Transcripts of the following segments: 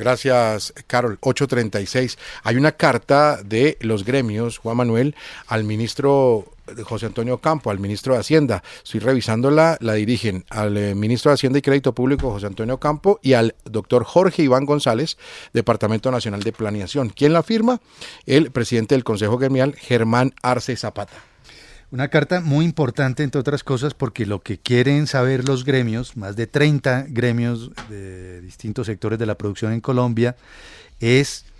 Gracias, Carol. 8:36. Hay una carta de los gremios, Juan Manuel, al ministro José Antonio Campo, al ministro de Hacienda. Estoy revisándola, la dirigen al ministro de Hacienda y Crédito Público, José Antonio Campo, y al doctor Jorge Iván González, Departamento Nacional de Planeación. ¿Quién la firma? El presidente del Consejo Gremial, Germán Arce Zapata. Una carta muy importante, entre otras cosas, porque lo que quieren saber los gremios, más de 30 gremios de distintos sectores de la producción en Colombia, es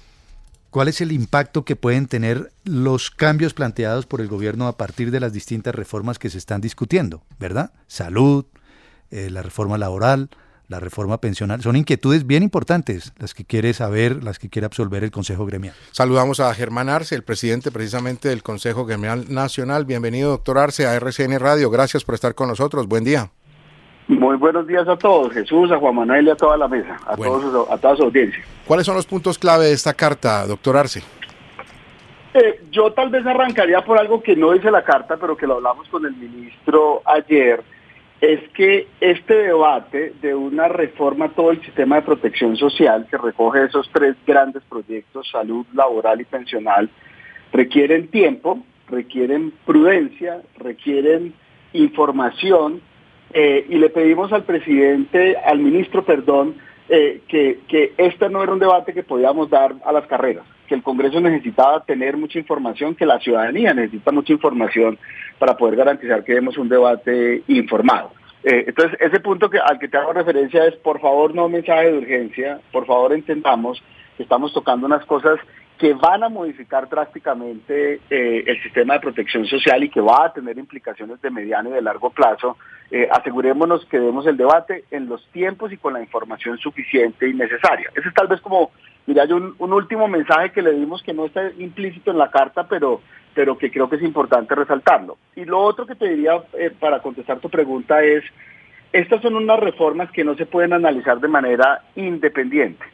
cuál es el impacto que pueden tener los cambios planteados por el gobierno a partir de las distintas reformas que se están discutiendo, ¿verdad? Salud, la reforma laboral, la reforma pensional. Son inquietudes bien importantes las que quiere saber, las que quiere absolver el Consejo Gremial. Saludamos a Germán Arce, el presidente precisamente del Consejo Gremial Nacional. Bienvenido, doctor Arce, a RCN Radio. Gracias por estar con nosotros. Buen día. Muy buenos días a todos, Jesús, a Juan Manuel y a toda la mesa, a toda su audiencia. ¿Cuáles son los puntos clave de esta carta, doctor Arce? Yo tal vez arrancaría por algo que no dice la carta, pero que lo hablamos con el ministro ayer, es que este debate de una reforma a todo el sistema de protección social, que recoge esos tres grandes proyectos, salud, laboral y pensional, requieren tiempo, requieren prudencia, requieren información, y le pedimos al ministro, que este no era un debate que podíamos dar a las carreras, que el Congreso necesitaba tener mucha información, que la ciudadanía necesita mucha información para poder garantizar que demos un debate informado. Entonces, ese punto al que te hago referencia es, por favor, no mensaje de urgencia, por favor entendamos que estamos tocando unas cosas que van a modificar drásticamente el sistema de protección social y que va a tener implicaciones de mediano y de largo plazo. Asegurémonos que demos el debate en los tiempos y con la información suficiente y necesaria. Ese es tal vez como, diría yo, un último mensaje que le dimos que no está implícito en la carta, pero que creo que es importante resaltarlo. Y lo otro que te diría para contestar tu pregunta es, estas son unas reformas que no se pueden analizar de manera independiente.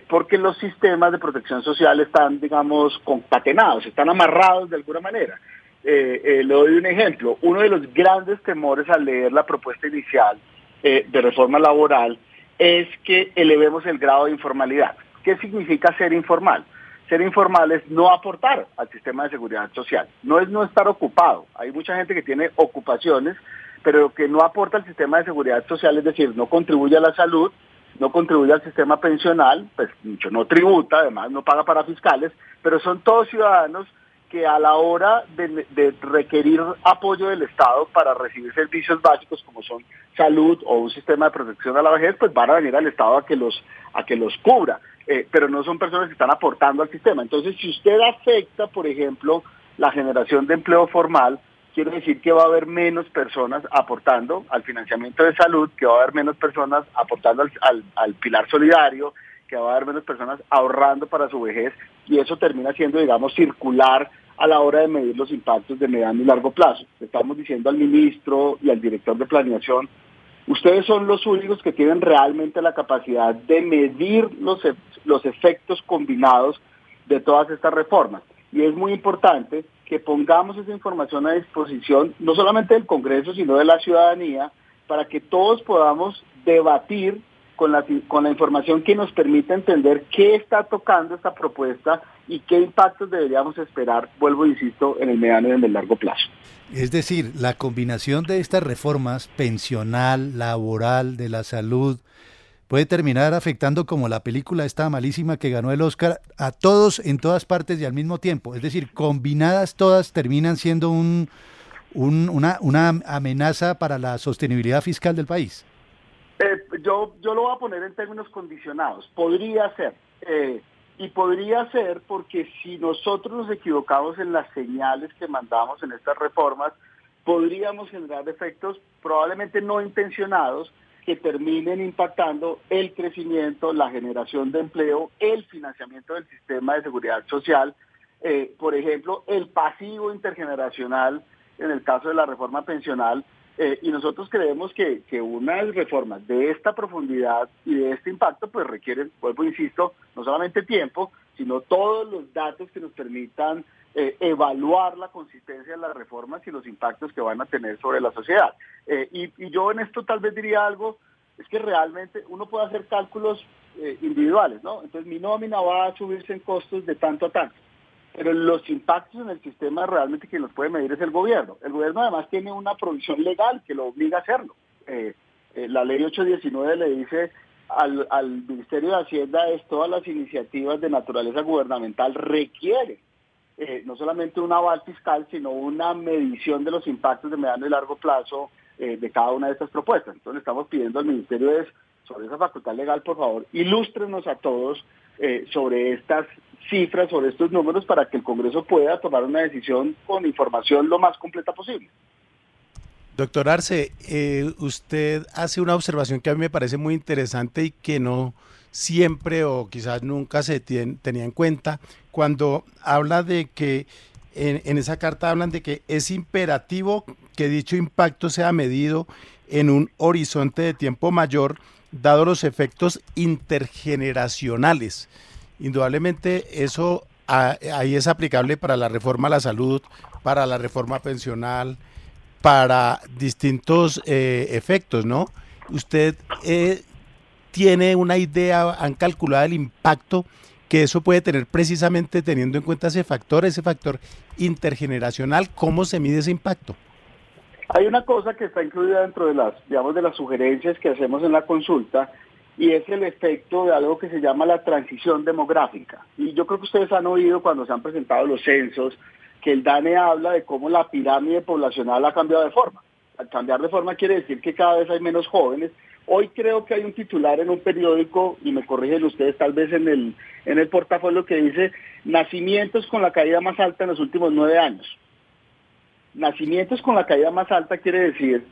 Porque los sistemas de protección social están, digamos, concatenados, están amarrados de alguna manera. Le doy un ejemplo. Uno de los grandes temores al leer la propuesta inicial de reforma laboral es que elevemos el grado de informalidad. ¿Qué significa ser informal? Ser informal es no aportar al sistema de seguridad social, no es no estar ocupado. Hay mucha gente que tiene ocupaciones, pero que no aporta al sistema de seguridad social, es decir, no contribuye a la salud, no contribuye al sistema pensional, pues mucho no tributa, además no paga para fiscales, pero son todos ciudadanos que a la hora de requerir apoyo del Estado para recibir servicios básicos como son salud o un sistema de protección a la vejez, pues van a venir al Estado a que los cubra, pero no son personas que están aportando al sistema. Entonces, si usted afecta, por ejemplo, la generación de empleo formal, quiere decir que va a haber menos personas aportando al financiamiento de salud, que va a haber menos personas aportando al pilar solidario, que va a haber menos personas ahorrando para su vejez, y eso termina siendo, digamos, circular a la hora de medir los impactos de mediano y largo plazo. Le estamos diciendo al ministro y al director de planeación, ustedes son los únicos que tienen realmente la capacidad de medir los efectos combinados de todas estas reformas. Y es muy importante que pongamos esa información a disposición, no solamente del Congreso, sino de la ciudadanía, para que todos podamos debatir con la información que nos permita entender qué está tocando esta propuesta y qué impactos deberíamos esperar, vuelvo e insisto, en el mediano y en el largo plazo. Es decir, la combinación de estas reformas, pensional, laboral, de la salud, puede terminar afectando, como la película esta malísima que ganó el Oscar, a todos en todas partes y al mismo tiempo. Es decir, combinadas todas terminan siendo una amenaza para la sostenibilidad fiscal del país. Yo lo voy a poner en términos condicionados. Podría ser. Y podría ser porque si nosotros nos equivocamos en las señales que mandamos en estas reformas, podríamos generar efectos probablemente no intencionados que terminen impactando el crecimiento, la generación de empleo, el financiamiento del sistema de seguridad social, por ejemplo, el pasivo intergeneracional en el caso de la reforma pensional, y nosotros creemos que unas reformas de esta profundidad y de este impacto pues requieren, vuelvo insisto, no solamente tiempo, sino todos los datos que nos permitan evaluar la consistencia de las reformas y los impactos que van a tener sobre la sociedad. Y yo en esto tal vez diría algo es que realmente uno puede hacer cálculos individuales, ¿no? Entonces mi nómina va a subirse en costos de tanto a tanto. Pero los impactos en el sistema realmente quien los puede medir es el gobierno. El gobierno además tiene una provisión legal que lo obliga a hacerlo. La ley 819 le dice al Ministerio de Hacienda es todas las iniciativas de naturaleza gubernamental requieren no solamente un aval fiscal, sino una medición de los impactos de mediano y largo plazo de cada una de estas propuestas. Entonces estamos pidiendo al Ministerio sobre esa facultad legal, por favor, ilústrenos a todos sobre estas cifras, sobre estos números, para que el Congreso pueda tomar una decisión con información lo más completa posible. Doctor Arce, usted hace una observación que a mí me parece muy interesante y que no siempre o quizás nunca se tenía en cuenta cuando habla de que en esa carta hablan de que es imperativo que dicho impacto sea medido en un horizonte de tiempo mayor, dado los efectos intergeneracionales. Indudablemente eso ahí es aplicable para la reforma a la salud, para la reforma pensional, para distintos efectos, ¿no? Usted tiene una idea, han calculado el impacto que eso puede tener precisamente teniendo en cuenta ese factor intergeneracional. ¿Cómo se mide ese impacto? Hay una cosa que está incluida dentro de las sugerencias que hacemos en la consulta, y es el efecto de algo que se llama la transición demográfica. Y yo creo que ustedes han oído cuando se han presentado los censos que el DANE habla de cómo la pirámide poblacional ha cambiado de forma. Al cambiar de forma quiere decir que cada vez hay menos jóvenes. Hoy creo que hay un titular en un periódico, y me corrigen ustedes tal vez en el portafolio, que dice nacimientos con la caída más alta en los últimos 9 años. Nacimientos con la caída más alta quiere decir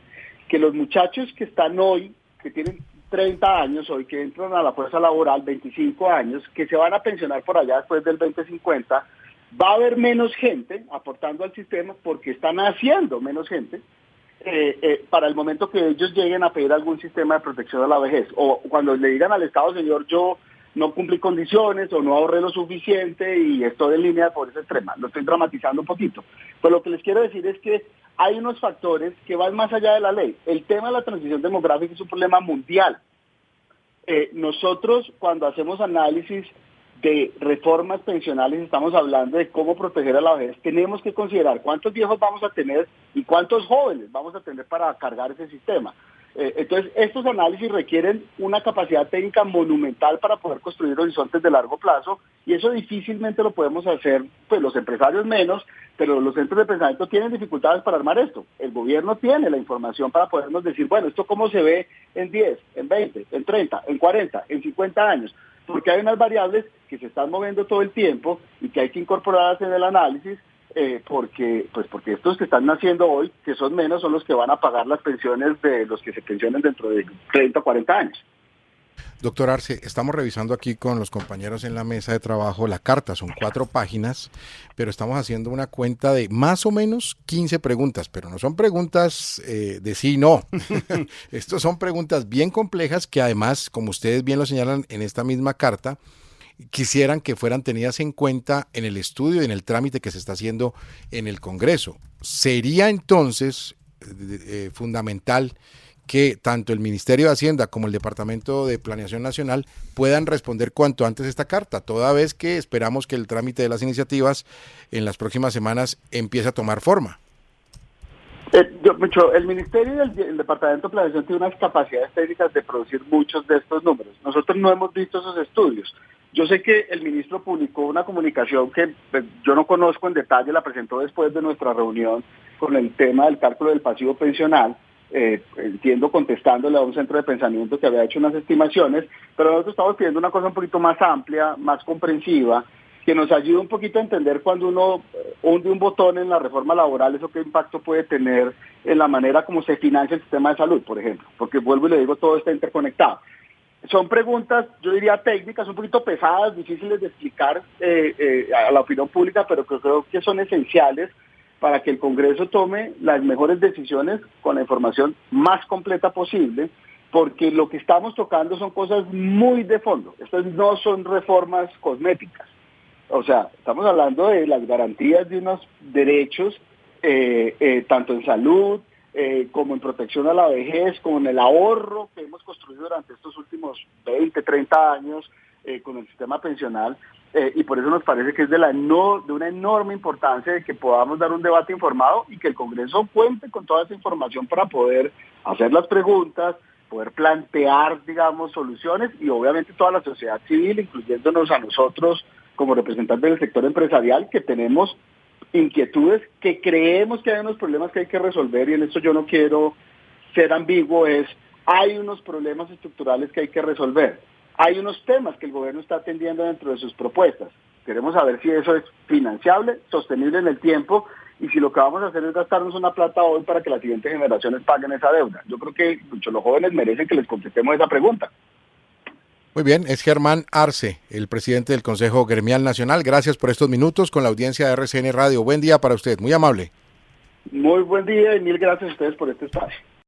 que los muchachos que están hoy, que tienen 30 años hoy, que entran a la fuerza laboral, 25 años, que se van a pensionar por allá después del 2050, va a haber menos gente aportando al sistema porque están haciendo menos gente para el momento que ellos lleguen a pedir algún sistema de protección a la vejez. O cuando le digan al Estado, señor, yo no cumplí condiciones o no ahorré lo suficiente y estoy en línea de pobreza extrema. Lo estoy dramatizando un poquito. Pero lo que les quiero decir es que hay unos factores que van más allá de la ley. El tema de la transición demográfica es un problema mundial. Nosotros, cuando hacemos análisis de reformas pensionales, estamos hablando de cómo proteger a la vejez. Tenemos que considerar cuántos viejos vamos a tener y cuántos jóvenes vamos a tener para cargar ese sistema. Entonces, estos análisis requieren una capacidad técnica monumental para poder construir horizontes de largo plazo, y eso difícilmente lo podemos hacer, pues los empresarios menos, pero los centros de pensamiento tienen dificultades para armar esto. El gobierno tiene la información para podernos decir, bueno, esto cómo se ve en 10, en 20, en 30, en 40, en 50 años, porque hay unas variables que se están moviendo todo el tiempo y que hay que incorporarlas en el análisis, porque estos que están naciendo hoy, que son menos, son los que van a pagar las pensiones de los que se pensionen dentro de 30 o 40 años. Doctor Arce, estamos revisando aquí con los compañeros en la mesa de trabajo la carta, son 4 páginas, pero estamos haciendo una cuenta de más o menos 15 preguntas, pero no son preguntas de sí y no. Estos son preguntas bien complejas que además, como ustedes bien lo señalan en esta misma carta, quisieran que fueran tenidas en cuenta en el estudio y en el trámite que se está haciendo en el Congreso. Sería entonces fundamental que tanto el Ministerio de Hacienda como el Departamento de Planeación Nacional puedan responder cuanto antes esta carta, toda vez que esperamos que el trámite de las iniciativas en las próximas semanas empiece a tomar forma. El Ministerio y el Departamento de Planeación tienen unas capacidades técnicas de producir muchos de estos números. Nosotros no hemos visto esos estudios. Yo sé que el ministro publicó una comunicación que yo no conozco en detalle, la presentó después de nuestra reunión con el tema del cálculo del pasivo pensional, entiendo contestándole a un centro de pensamiento que había hecho unas estimaciones, pero nosotros estamos pidiendo una cosa un poquito más amplia, más comprensiva, que nos ayude un poquito a entender cuando uno hunde un botón en la reforma laboral, eso qué impacto puede tener en la manera como se financia el sistema de salud, por ejemplo, porque vuelvo y le digo, todo está interconectado. Son preguntas, yo diría técnicas, un poquito pesadas, difíciles de explicar a la opinión pública, pero que creo que son esenciales para que el Congreso tome las mejores decisiones con la información más completa posible, porque lo que estamos tocando son cosas muy de fondo. Estas no son reformas cosméticas. O sea, estamos hablando de las garantías de unos derechos, tanto en salud, como en protección a la vejez, como en el ahorro que hemos construido durante estos últimos 20, 30 años con el sistema pensional, y por eso nos parece que es de una enorme importancia de que podamos dar un debate informado y que el Congreso cuente con toda esa información para poder hacer las preguntas, poder plantear, digamos, soluciones, y obviamente toda la sociedad civil, incluyéndonos a nosotros como representantes del sector empresarial, que tenemos inquietudes, que creemos que hay unos problemas que hay que resolver, y en esto yo no quiero ser ambiguo, hay unos problemas estructurales que hay que resolver. Hay unos temas que el gobierno está atendiendo dentro de sus propuestas. Queremos saber si eso es financiable, sostenible en el tiempo, y si lo que vamos a hacer es gastarnos una plata hoy para que las siguientes generaciones paguen esa deuda. Yo creo que los jóvenes merecen que les contestemos esa pregunta. Muy bien, es Germán Arce, el presidente del Consejo Gremial Nacional. Gracias por estos minutos con la audiencia de RCN Radio. Buen día para usted, muy amable. Muy buen día y mil gracias a ustedes por este espacio.